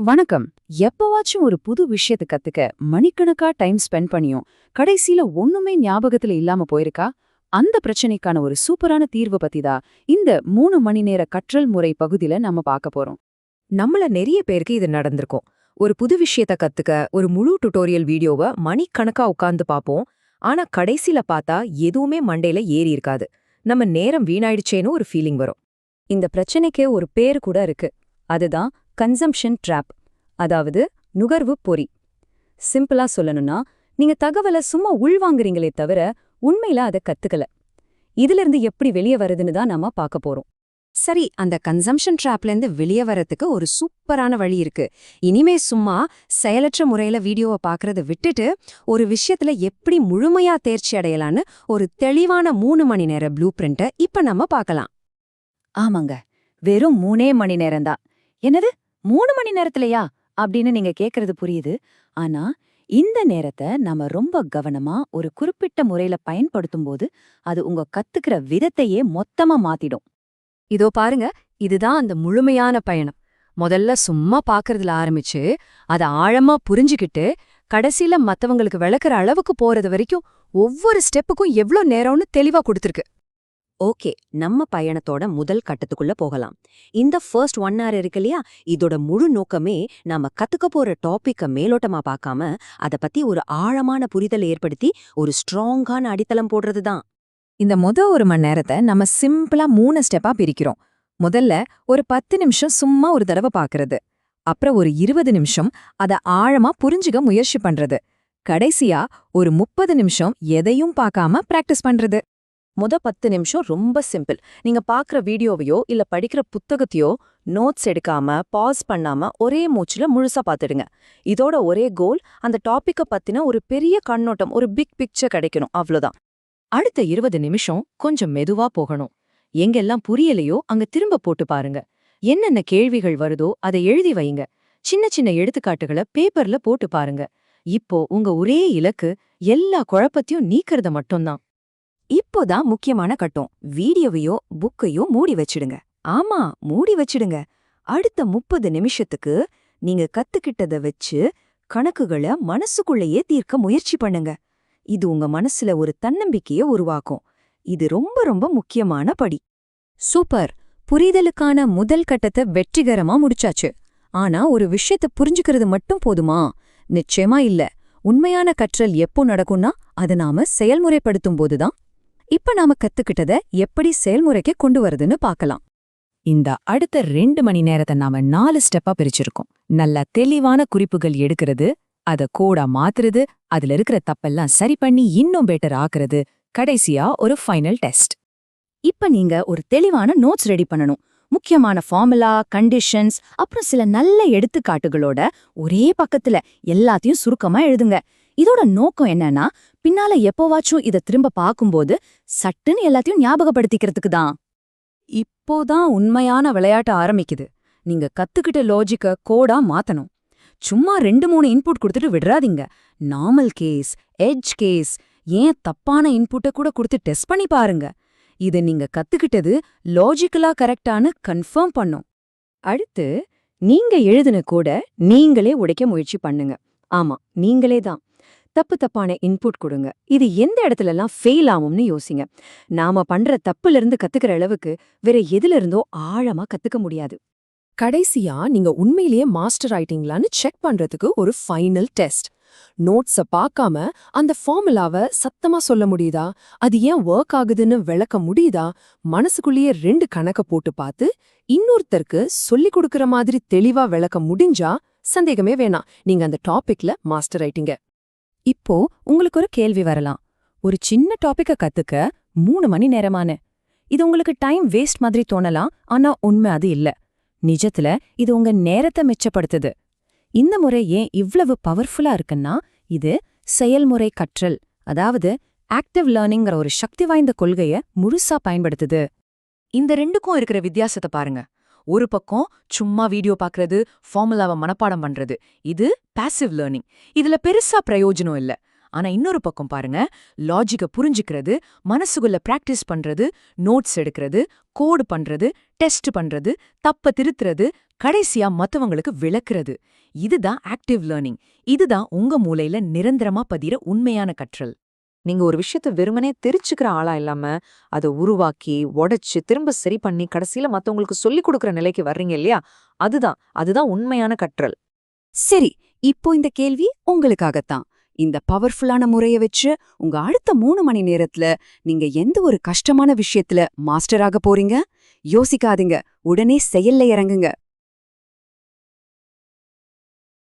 வணக்கம். எப்பவாச்சும் ஒரு புது விஷயத்தை கத்துக்க மணிக்கணக்கா டைம் ஸ்பெண்ட் பண்ணியும் கடைசியில ஒண்ணுமே ஞாபகத்துல இல்லாம போயிருக்கா? அந்த பிரச்சனைக்கான ஒரு சூப்பரான தீர்வு பத்திதான் இந்த 3 மணி நேர கற்றல் முறை பகுதியில நம்ம பார்க்க போறோம். நம்மள நிறைய பேருக்கு இது நடந்திருக்கும். ஒரு புது விஷயத்த கத்துக்க ஒரு முழு டுட்டோரியல் வீடியோவை மணிக்கணக்கா உட்கார்ந்து பார்ப்போம். ஆனா கடைசில பார்த்தா எதுவுமே மண்டையில ஏறி இருக்காது. நம்ம நேரம் வீணாயிடுச்சேன்னு ஒரு ஃபீலிங் வரும். இந்த பிரச்சனைக்கே ஒரு பேரு கூட இருக்கு. அதுதான் கன்சம்ப்ஷன் ட்ராப், அதாவது நுகர்வு பொறி. சிம்பிளா சொல்லணும்னா, நீங்க தகவலை சும்மா உள்வாங்குறீங்களே தவிர உண்மையில அதை கத்துக்கல. இதிலிருந்து எப்படி வெளியே வருதுன்னு தான் நாம பார்க்க போறோம். சரி, அந்த கன்சம்ப்ஷன் ட்ராப்லேருந்து வெளியே வரத்துக்கு ஒரு சூப்பரான வழி இருக்கு. இனிமே சும்மா செயலற்ற முறையில வீடியோவை பார்க்கறத விட்டுட்டு ஒரு விஷயத்துல எப்படி முழுமையா தேர்ச்சி அடையலான்னு ஒரு தெளிவான 3 மணி நேர ப்ளூ பிரிண்ட்டை இப்ப நம்ம பார்க்கலாம். ஆமாங்க, வெறும் 3 மணி நேரம்தான். என்னது 3 மணி நேரத்திலயா அப்படின்னு நீங்க கேக்குறது புரியுது. ஆனா இந்த நேரத்தை நம்ம ரொம்ப கவனமா ஒரு குறிப்பிட்ட முறையில பயன்படுத்தும் போது அது உங்க கத்துக்கிற விதத்தையே மொத்தமா மாத்திடும். இதோ பாருங்க, இதுதான் அந்த முழுமையான பயணம். முதல்ல சும்மா பார்க்கறதுல ஆரம்பிச்சு அதை ஆழமா புரிஞ்சுக்கிட்டு கடைசியில மத்தவங்களுக்கு விளக்குற அளவுக்கு போறது வரைக்கும் ஒவ்வொரு ஸ்டெப்புக்கும் எவ்ளோ நேரம்னு தெளிவா கொடுத்திருக்கு. ஓகே, நம்ம பயணத்தோட முதல் கட்டத்துக்குள்ள போகலாம். இந்த ஃபர்ஸ்ட் 1 hour இருக்கு இல்லையா, இதோட முழு நோக்கமே நாம கத்துக்க போற டாபிக்க மேலோட்டமா பார்க்காம அத பத்தி ஒரு ஆழமான புரிதல் ஏற்படுத்தி ஒரு ஸ்ட்ராங்கான அடித்தளம் போடுறதுதான். இந்த ஒரு மணி நேரத்தை நம்ம சிம்பிளா 3 ஸ்டெப்பா பிரிக்கிறோம். முதல்ல ஒரு 10 நிமிஷம் சும்மா ஒரு தடவை பார்க்கறது. அப்புறம் ஒரு 20 நிமிஷம் அத ஆழமா புரிஞ்சுக்க முயற்சி பண்றது. கடைசியா ஒரு 30 நிமிஷம் எதையும் பார்க்காம பிராக்டிஸ் பண்றது. 10 நிமிஷம் ரொம்ப சிம்பிள். நீங்க பார்க்குற வீடியோவையோ இல்ல படிக்கிற புத்தகத்தையோ நோட்ஸ் எடுக்காம பாஸ் பண்ணாம ஒரே மூச்சுல முழுசா பார்த்துடுங்க. இதோட ஒரே கோல், அந்த டாபிக்க பத்தின ஒரு பெரிய கண்ணோட்டம், ஒரு பிக் பிக்சர் கிடைக்கணும், அவ்வளோதான். அடுத்த 20 நிமிஷம் கொஞ்சம் மெதுவா போகணும். எங்கெல்லாம் புரியலையோ அங்க திரும்ப போட்டு பாருங்க. என்னென்ன கேள்விகள் வருதோ அதை எழுதி வைங்க. சின்ன சின்ன எடுத்துக்காட்டுகளை பேப்பர்ல போட்டு பாருங்க. இப்போ உங்க ஒரே இலக்கு எல்லா குழப்பத்தையும் நீக்கிறது மட்டும்தான். இப்போதான் முக்கியமான கட்டம். வீடியோவையோ புக்கையோ மூடி வச்சிடுங்க. ஆமா, மூடி வச்சிடுங்க. அடுத்த 30 நிமிஷத்துக்கு நீங்க கத்துக்கிட்டத வச்சு கணக்குகளை மனசுக்குள்ளேயே தீர்க்க முயற்சி பண்ணுங்க. இது உங்க மனசுல ஒரு தன்னம்பிக்கையை உருவாக்கும். இது ரொம்ப ரொம்ப முக்கியமான படி. சூப்பர்! புரிதலுக்கான முதல் கட்டத்தை வெற்றிகரமா முடிச்சாச்சு. ஆனா ஒரு விஷயத்தை புரிஞ்சுக்கிறது மட்டும் போதுமா? நிச்சயமா இல்ல. உண்மையான கற்றல் எப்போ நடக்கும்னா அதை நாம செயல்முறைப்படுத்தும் போதுதான். இப்ப நாம கத்துக்கிட்டத எப்படி செயல்முறைக்கு கொண்டு வருதுன்னு பார்க்கலாம். இந்த அடுத்த 2 மணி நேரத்தை நாம 4 ஸ்டெப்பா பிரிச்சிருக்கோம். நல்ல தெளிவான குறிப்புகள் எடுக்கிறது, அத கோடா மாத்துறது, அதுல இருக்கிற தப்பெல்லாம் சரி பண்ணி இன்னும் பெட்டர் ஆக்குறது, கடைசியா ஒரு ஃபைனல் டெஸ்ட். இப்ப நீங்க ஒரு தெளிவான நோட்ஸ் ரெடி பண்ணணும். முக்கியமான ஃபார்முலா, கண்டிஷன்ஸ், அப்புறம் சில நல்ல எடுத்துக்காட்டுகளோட ஒரே பக்கத்துல எல்லாத்தையும் சுருக்கமா எழுதுங்க. இதோட நோக்கம் என்னன்னா, பின்னால எப்போவாச்சும் இத திரும்ப பார்க்கும்போது சட்டுன்னு எல்லாத்தையும் ஞாபகப்படுத்திக்கிறதுக்கு தான். இப்போதான் உண்மையான விளையாட்டு ஆரம்பிக்குது. நீங்க கத்துக்கிட்ட லாஜிக்க கோடா மாத்தணும். சும்மா 2-3 இன்புட் கொடுத்துட்டு விடுறாதீங்க. நார்மல் கேஸ், எட்ஜ் கேஸ், ஏன் தப்பான இன்புட்டை கூட கொடுத்து டெஸ்ட் பண்ணி பாருங்க. இது நீங்க கத்துக்கிட்டது லாஜிக்கலா கரெக்டானு கன்ஃபார்ம் பண்ணும். அடுத்து நீங்க எழுதுன கூட நீங்களே உடைக்க முயற்சி பண்ணுங்க. ஆமா, நீங்களே தான். தப்பான இன்புட் கொடுங்க. இது எந்த இடத்துலலாம் ஃபெயில் ஆகும்னு யோசிங்க. நாம பண்ற தப்புல இருந்து கத்துக்கிற அளவுக்கு வேற எதுல இருந்தோ ஆழமா கத்துக்க முடியாது. கடைசியா நீங்க உண்மையிலேயே மாஸ்டர் ஆயிட்டீங்களான்னு செக் பண்றதுக்கு ஒரு ஃபைனல் டெஸ்ட். நோட்ஸ பார்க்காம அந்த ஃபார்முலாவை சத்தமா சொல்ல முடியுதா? அது ஏன் ஒர்க் ஆகுதுன்னு விளக்க முடியுதா? மனசுக்குள்ளேயே 2 கணக்க போட்டு பார்த்து இன்னொருத்தருக்கு சொல்லிக் கொடுக்கற மாதிரி தெளிவா விளக்க முடிஞ்சா சந்தேகமே வேணாம், நீங்க அந்த டாபிக்ல மாஸ்டர் ஆயிட்டீங்க. இப்போ உங்களுக்கு ஒரு கேள்வி வரலாம். ஒரு சின்ன டாபிக்க கத்துக்க 3 மணி நேரமான இது உங்களுக்கு டைம் வேஸ்ட் மாதிரி தோணலாம். ஆனா உண்மை அது இல்ல. நிஜத்துல இது உங்க நேரத்தை மிச்சப்படுத்துது. இந்த முறை ஏன் இவ்வளவு பவர்ஃபுல்லா இருக்குன்னா, இது செயல்முறை கற்றல், அதாவது ஆக்டிவ் லேர்னிங்கிற ஒரு சக்தி வாய்ந்த கொள்கைய முழுசா பயன்படுத்துது. இந்த 2க்கும் இருக்கிற வித்தியாசத்தை பாருங்க. ஒரு பக்கம் சும்மா வீடியோ பார்க்கறது, ஃபார்முலாவை மனப்பாடம் பண்றது, இது பாசிவ் லேர்னிங். இதுல பெருசா பிரயோஜனம் இல்ல. ஆனா இன்னொரு பக்கம் பாருங்க, லாஜிக்க புரிஞ்சுக்கிறது, மனசுக்குள்ள பிராக்டிஸ் பண்றது, நோட்ஸ் எடுக்கிறது, கோடு பண்றது, டெஸ்ட் பண்றது, தப்ப திருத்துறது, கடைசியா மத்தவங்களுக்கு விளக்குறது. இதுதான் ஆக்டிவ் லேர்னிங். இதுதான் உங்க மூளையில நிரந்தரமா பதிற உண்மையான கற்றல். நீங்க ஒரு விஷயத்த வெறுமனே தெரிச்சுக்கிற ஆளா இல்லாம, அத உருவாக்கி, உடைச்சு, திரும்ப சரி பண்ணி, கடைசியில மத்தவங்களுக்கு சொல்லிக் கொடுக்கிற நிலைக்கு வர்றீங்க இல்லையா? அதுதான் உண்மையான கற்றல். சரி, இப்போ இந்த கேள்வி உங்களுக்காகத்தான். இந்த பவர்ஃபுல்லான முறைய வச்சு உங்க அடுத்த 3 மணி நேரத்துல நீங்க எந்த ஒரு கஷ்டமான விஷயத்துல மாஸ்டராக போறீங்க? யோசிக்காதீங்க, உடனே செயல்ல இறங்குங்க.